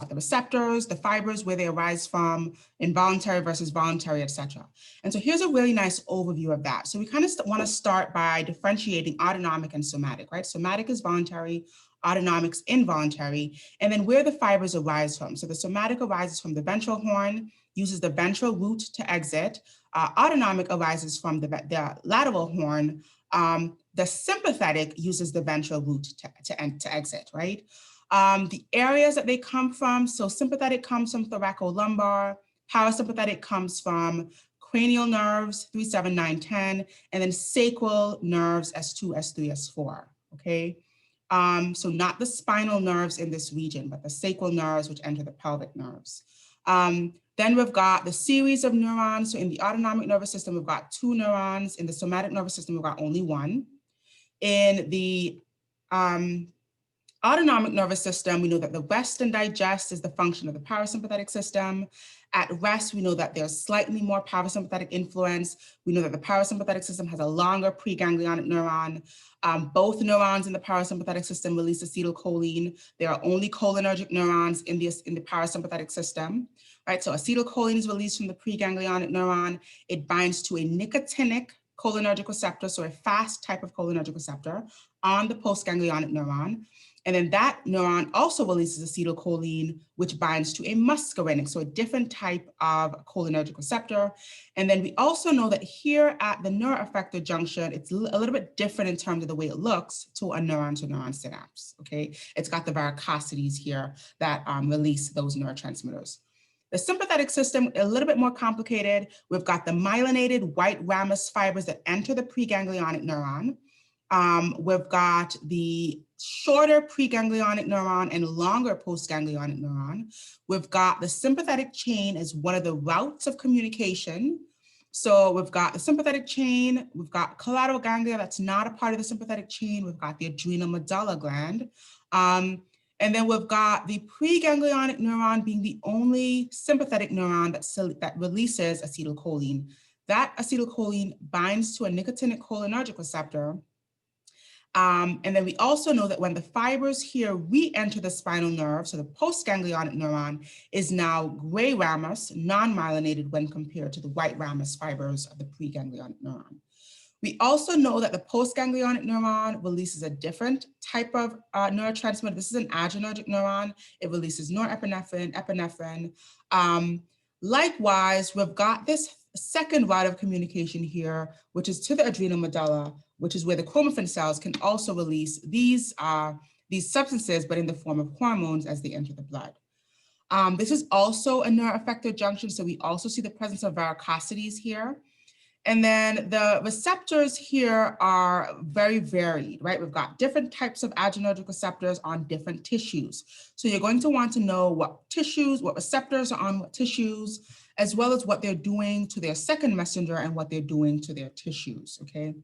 the receptors, the fibers, where they arise from, involuntary versus voluntary, etc. And so here's a really nice overview of that. So we kind of want to start by differentiating autonomic and somatic, right? Somatic is voluntary, autonomic is involuntary, and then where the fibers arise from. So the somatic arises from the ventral horn, uses the ventral root to exit. Autonomic arises from the lateral horn. The sympathetic uses the ventral root to exit, right? The areas that they come from, so sympathetic comes from thoracolumbar, parasympathetic comes from cranial nerves, 3, 7, 9, 10, and then sacral nerves, S2, S3, S4, okay? So not the spinal nerves in this region, but the sacral nerves which enter the pelvic nerves. Then we've got the series of neurons. So in the autonomic nervous system, we've got 2 neurons. In the somatic nervous system, we've got only 1. In the autonomic nervous system, we know that the rest and digest is the function of the parasympathetic system. At rest, we know that there's slightly more parasympathetic influence. We know that the parasympathetic system has a longer preganglionic neuron. Both neurons in the parasympathetic system release acetylcholine. There are only cholinergic neurons in the parasympathetic system, right? So acetylcholine is released from the preganglionic neuron. It binds to a nicotinic cholinergic receptor, so a fast type of cholinergic receptor on the postganglionic neuron. And then that neuron also releases acetylcholine, which binds to a muscarinic, so a different type of cholinergic receptor. And then we also know that here at the neuroeffector junction, it's a little bit different in terms of the way it looks to a neuron-to-neuron synapse, okay? It's got the varicosities here that release those neurotransmitters. The sympathetic system, a little bit more complicated. We've got the myelinated white ramus fibers that enter the preganglionic neuron. We've got the shorter preganglionic neuron and longer postganglionic neuron. We've got the sympathetic chain as one of the routes of communication. So we've got the sympathetic chain, we've got collateral ganglia that's not a part of the sympathetic chain, we've got the adrenal medulla gland. And then we've got the preganglionic neuron being the only sympathetic neuron that releases acetylcholine. That acetylcholine binds to a nicotinic cholinergic receptor. And then we also know that when the fibers here re-enter the spinal nerve, so the postganglionic neuron is now gray ramus, non-myelinated when compared to the white ramus fibers of the preganglionic neuron. We also know that the postganglionic neuron releases a different type of neurotransmitter. This is an adrenergic neuron. It releases norepinephrine, epinephrine. Likewise, we've got this second route of communication here, which is to the adrenal medulla, which is where the chromaffin cells can also release these substances, but in the form of hormones as they enter the blood. This is also a neuroeffector junction, so we also see the presence of varicosities here. And then the receptors here are very varied, right? We've got different types of adrenergic receptors on different tissues. So you're going to want to know what tissues, what receptors are on what tissues, as well as what they're doing to their second messenger and what they're doing to their tissues, okay?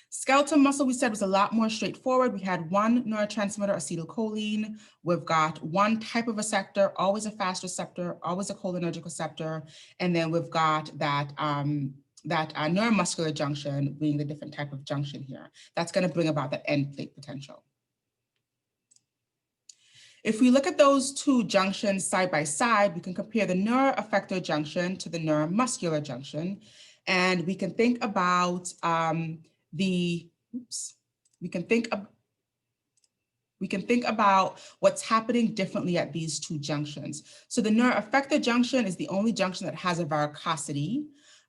Skeletal muscle, we said, was a lot more straightforward. We had one neurotransmitter, acetylcholine. We've got one type of receptor, always a fast receptor, always a cholinergic receptor. And then we've got that neuromuscular junction being the different type of junction here. That's going to bring about that end plate potential. If we look at those two junctions side by side, we can compare the neuroeffector junction to the neuromuscular junction. And we can think about we can think about what's happening differently at these two junctions. So the neuroeffector junction is the only junction that has a varicosity.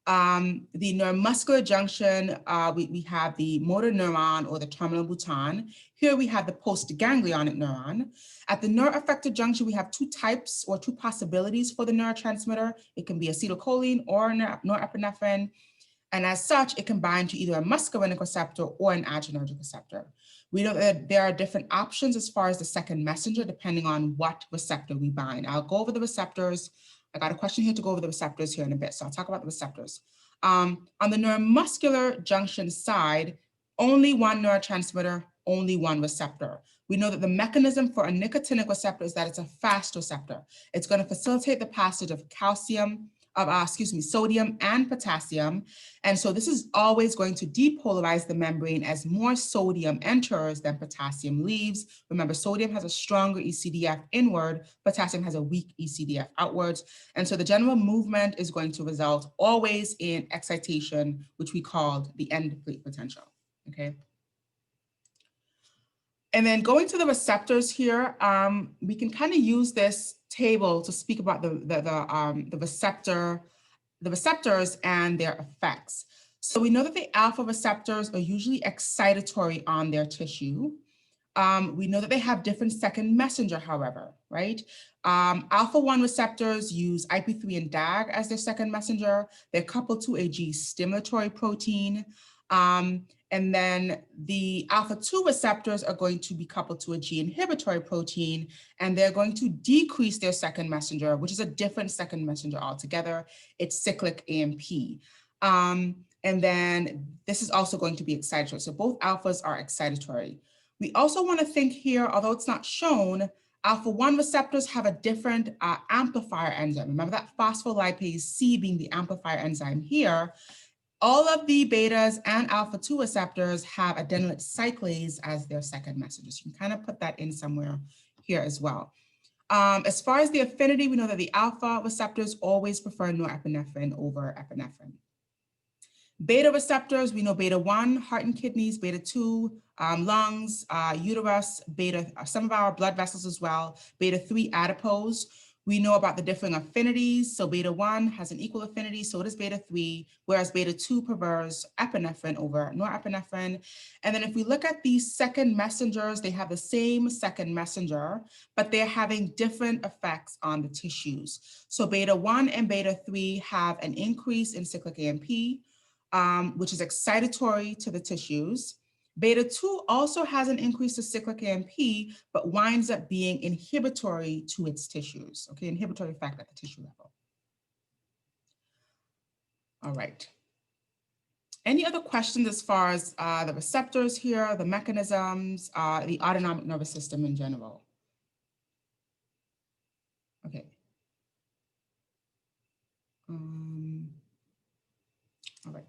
The neuromuscular junction, we have the motor neuron or the terminal bouton. Here we have the postganglionic neuron. At the neuroeffector junction, we have two types or two possibilities for the neurotransmitter. It can be acetylcholine or norepinephrine. And as such, it can bind to either a muscarinic receptor or an adrenergic receptor. We know that there are different options as far as the second messenger, depending on what receptor we bind. I'll go over the receptors. I got a question here to go over the receptors here in a bit, so I'll talk about the receptors. On the neuromuscular junction side, only one neurotransmitter, only one receptor. We know that the mechanism for a nicotinic receptor is that it's a fast receptor. It's going to facilitate the passage of calcium sodium and potassium. And so this is always going to depolarize the membrane as more sodium enters than potassium leaves. Remember, sodium has a stronger ECDF inward, potassium has a weak ECDF outwards. And so the general movement is going to result always in excitation, which we called the end plate potential, okay? And then going to the receptors here, we can kind of use this table to speak about the receptors and their effects. So we know that the alpha receptors are usually excitatory on their tissue. We know that they have different second messenger, however, right? Alpha-1 receptors use IP3 and DAG as their second messenger. They're coupled to a G stimulatory protein. And then the alpha-2 receptors are going to be coupled to a G inhibitory protein, and they're going to decrease their second messenger, which is a different second messenger altogether. It's cyclic AMP. And then this is also going to be excitatory. So both alphas are excitatory. We also want to think here, although it's not shown, alpha-1 receptors have a different amplifier enzyme. Remember that phospholipase C being the amplifier enzyme here. All of the betas and alpha-2 receptors have adenylyl cyclase as their second messengers. You can kind of put that in somewhere here as well. As far as the affinity, we know that the alpha receptors always prefer norepinephrine over epinephrine. Beta receptors, we know beta-1, heart and kidneys, beta-2, lungs, uterus, beta, some of our blood vessels as well, beta-3 adipose. We know about the differing affinities. So beta-1 has an equal affinity, so does beta-3, whereas beta-2 prefers epinephrine over norepinephrine. And then if we look at these second messengers, they have the same second messenger, but they're having different effects on the tissues. So beta-1 and beta-3 have an increase in cyclic AMP, which is excitatory to the tissues. Beta-2 also has an increase to cyclic AMP, but winds up being inhibitory to its tissues, okay, inhibitory effect at the tissue level. All right. Any other questions as far as the receptors here, the mechanisms, the autonomic nervous system in general? Okay. All right.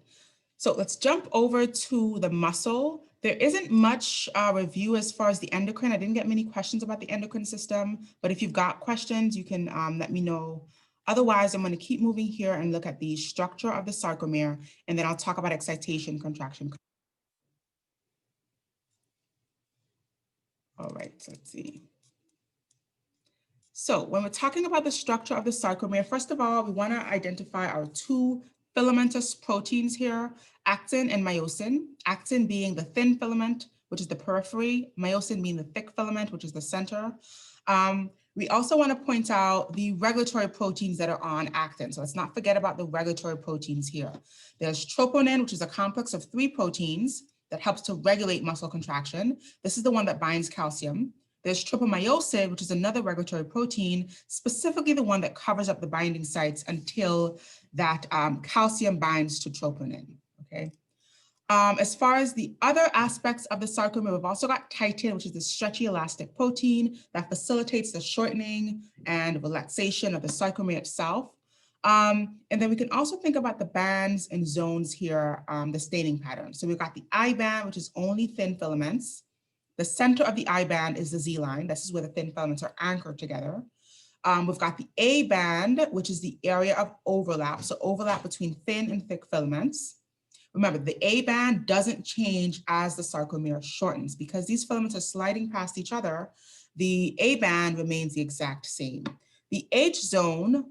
So let's jump over to the muscle. There isn't much review as far as the endocrine. I didn't get many questions about the endocrine system, but if you've got questions, you can let me know. Otherwise, I'm going to keep moving here and look at the structure of the sarcomere, and then I'll talk about excitation, contraction. All right, so let's see. So when we're talking about the structure of the sarcomere, first of all, we want to identify our two filamentous proteins here, actin and myosin, actin being the thin filament, which is the periphery, myosin being the thick filament, which is the center. We also want to point out the regulatory proteins that are on actin. So let's not forget about the regulatory proteins here. There's troponin, which is a complex of 3 proteins that helps to regulate muscle contraction. This is the one that binds calcium. There's tropomyosin, which is another regulatory protein, specifically the one that covers up the binding sites until that calcium binds to troponin, okay? As far as the other aspects of the sarcomere, we've also got titin, which is the stretchy elastic protein that facilitates the shortening and relaxation of the sarcomere itself. And then we can also think about the bands and zones here, the staining pattern. So we've got the I band, which is only thin filaments. The center of the I band is the Z line. This is where the thin filaments are anchored together. We've got the A band, which is the area of overlap. So overlap between thin and thick filaments. Remember, the A band doesn't change as the sarcomere shortens because these filaments are sliding past each other. The A band remains the exact same. The H zone,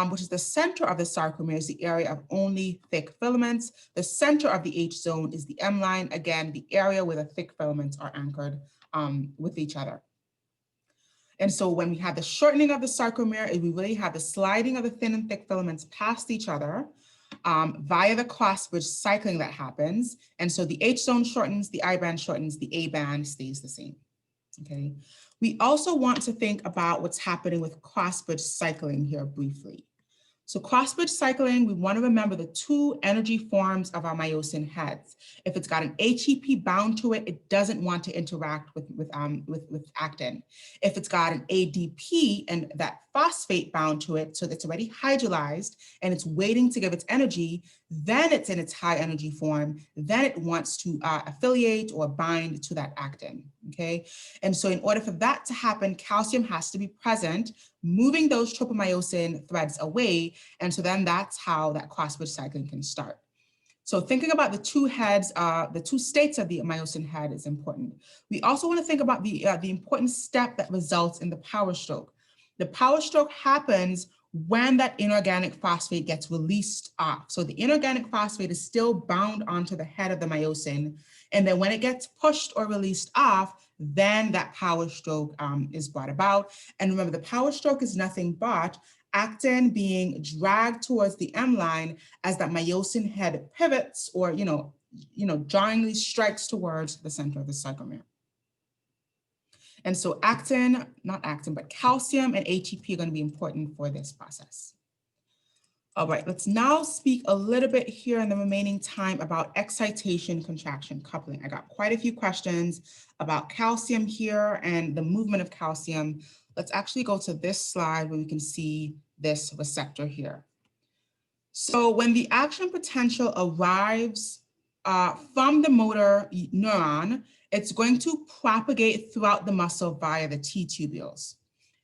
which is the center of the sarcomere, is the area of only thick filaments. The center of the H zone is the M line, again, the area where the thick filaments are anchored with each other. And so when we have the shortening of the sarcomere, we really have the sliding of the thin and thick filaments past each other via the cross-bridge cycling that happens. And so the H zone shortens, the I band shortens, the A band stays the same, okay? We also want to think about what's happening with cross-bridge cycling here briefly. So cross-bridge cycling, we want to remember the two energy forms of our myosin heads. If it's got an HEP bound to it, it doesn't want to interact with actin. If it's got an ADP and that phosphate bound to it, so that's already hydrolyzed and it's waiting to give its energy, then it's in its high energy form, then it wants to affiliate or bind to that actin, okay? And so in order for that to happen, calcium has to be present, moving those tropomyosin threads away. And so then that's how that cross-bridge cycling can start. So thinking about the two heads, the two states of the myosin head is important. We also want to think about the important step that results in the power stroke. The power stroke happens when that inorganic phosphate gets released off. So the inorganic phosphate is still bound onto the head of the myosin. And then when it gets pushed or released off, then that power stroke is brought about. And remember, the power stroke is nothing but actin being dragged towards the M line as that myosin head pivots or, jarringly strikes towards the center of the sarcomere. And so but calcium and ATP are going to be important for this process. All right, let's now speak a little bit here in the remaining time about excitation, contraction, coupling. I got quite a few questions about calcium here and the movement of calcium. Let's actually go to this slide where we can see this receptor here. So when the action potential arrives from the motor neuron, it's going to propagate throughout the muscle via the T tubules.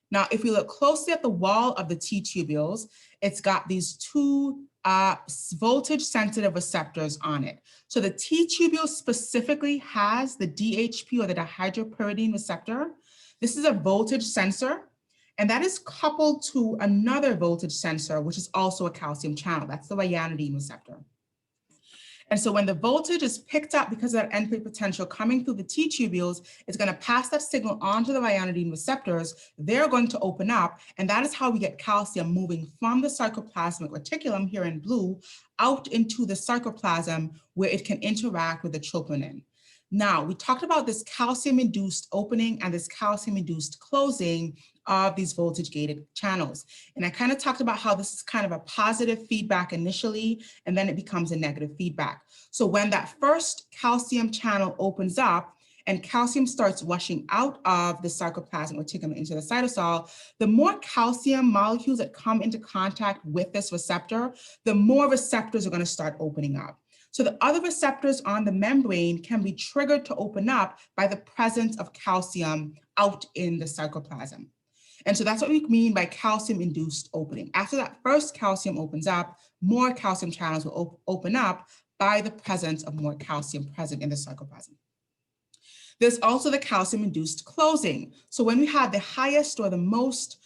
Now, if we look closely at the wall of the T tubules, it's got these two voltage sensitive receptors on it. So the T tubule specifically has the DHP or the dihydropyridine receptor. This is a voltage sensor, and that is coupled to another voltage sensor, which is also a calcium channel. That's the ryanodine receptor. And so when the voltage is picked up because of that end plate potential coming through the T tubules, it's going to pass that signal onto the ryanodine receptors. They're going to open up, and that is how we get calcium moving from the sarcoplasmic reticulum here in blue out into the sarcoplasm where it can interact with the troponin. Now, we talked about this calcium-induced opening and this calcium-induced closing of these voltage-gated channels. And I kind of talked about how this is kind of a positive feedback initially, and then it becomes a negative feedback. So when that first calcium channel opens up and calcium starts rushing out of the sarcoplasmic reticulum into the cytosol, the more calcium molecules that come into contact with this receptor, the more receptors are going to start opening up. So the other receptors on the membrane can be triggered to open up by the presence of calcium out in the sarcoplasm. And so that's what we mean by calcium-induced opening. After that first calcium opens up, more calcium channels will open up by the presence of more calcium present in the sarcoplasm. There's also the calcium-induced closing. So when we have the highest or the most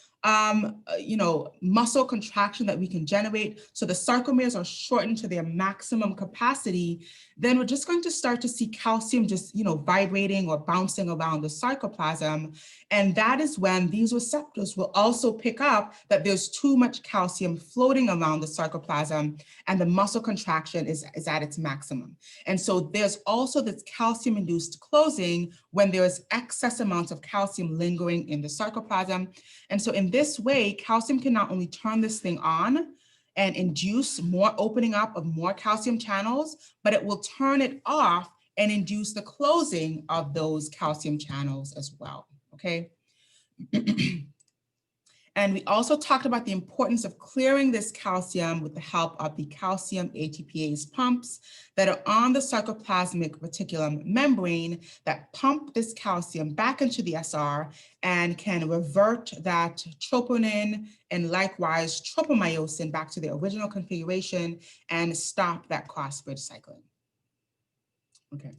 muscle contraction that we can generate, so the sarcomeres are shortened to their maximum capacity, then we're just going to start to see calcium just, vibrating or bouncing around the sarcoplasm. And that is when these receptors will also pick up that there's too much calcium floating around the sarcoplasm and the muscle contraction is at its maximum. And so there's also this calcium-induced closing when there's excess amounts of calcium lingering in the sarcoplasm. And so in this way, calcium can not only turn this thing on and induce more opening up of more calcium channels, but it will turn it off and induce the closing of those calcium channels as well, okay? And we also talked about the importance of clearing this calcium with the help of the calcium ATPase pumps that are on the sarcoplasmic reticulum membrane that pump this calcium back into the SR and can revert that troponin and likewise tropomyosin back to the original configuration and stop that cross-bridge cycling. Okay.